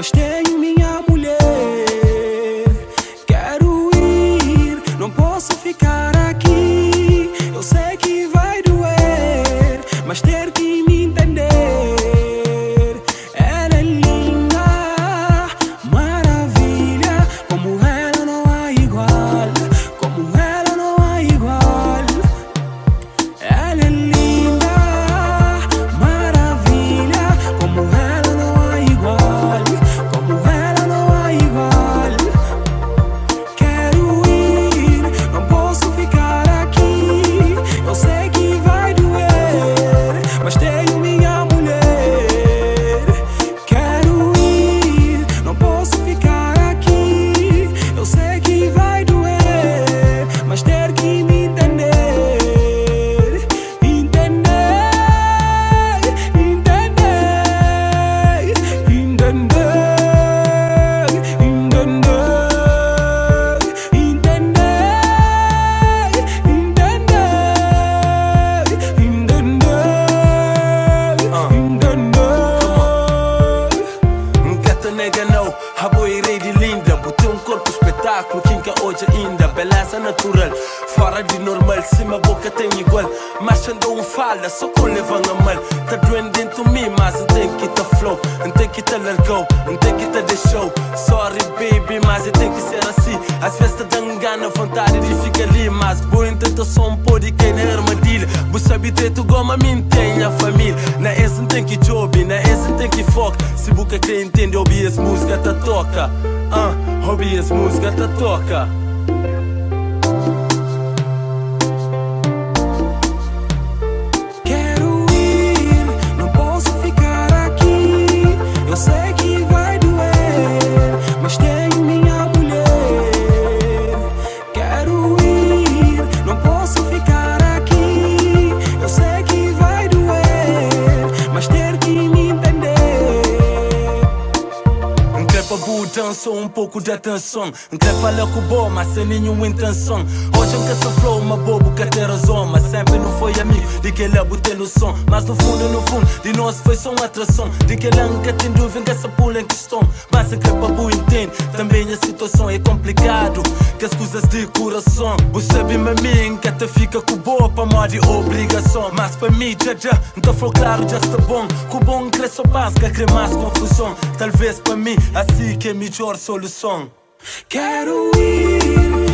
mas tenho minha mulher. Quero ir, não posso ficar aqui. Eu sei que vai doer, mas ter que me entender. Ela é linda, maravilha, como ela não há igual, como ela não há igual. Ela é linda, maravilha, como ela não há igual, como ela não há igual. Quero ir, não posso ficar aqui. Eu sei que vai doer, mas tenho minha mulher. Quero ir, não posso ficar aqui. Eu sei que vai doer, mas ter que me entender. Nega não, a boa de linda. Botei corpo espetáculo, quinca hoje ainda. Beleza natural, fora de normal. Se minha boca tem igual, mas andou fala, só com levando a mal. Tá doendo dentro de mim, mas eu tenho que tá flow. Eu tenho que tá largou, eu tenho que tá deixou. Sorry baby, mas eu tenho que ser assim. Às vezes tá dando gana, vontade de ficar ali. Mas boa tentação pode cair na armadilha. Você sabe direito como a mim tem a família. Na essa tem que job, na essa tem que foco. Se boca quer entender, ouvi as músicas, tá toca. Ouvi as músicas, tá toca. Quero ir, não posso ficar aqui. Eu sei que vai doer, mas tenho minha mulher. Quero ir, não posso ficar aqui. Eu sei que vai doer, mas ter que me entender. Pra boa dança, pouco de atenção. Quer falar com boa, mas sem nenhuma intenção. Hoje eu quero flow, uma bobo que ter razão. Mas sempre não foi amigo de que ele botei no som. Mas no fundo, de nós foi só uma atração. De que ele nunca tem dúvida que essa pula em questão. Mas se quer pra boa entende, também a situação é complicado. Que as coisas de coração. Você sabe-me a mim, que até fica com boa pra mó de obrigação. Mas para mim, já, então foi claro, já está bom. Com bom cresce só básica, cria mais confusão. Talvez para mim, assim que é a melhor solução. Quero ir,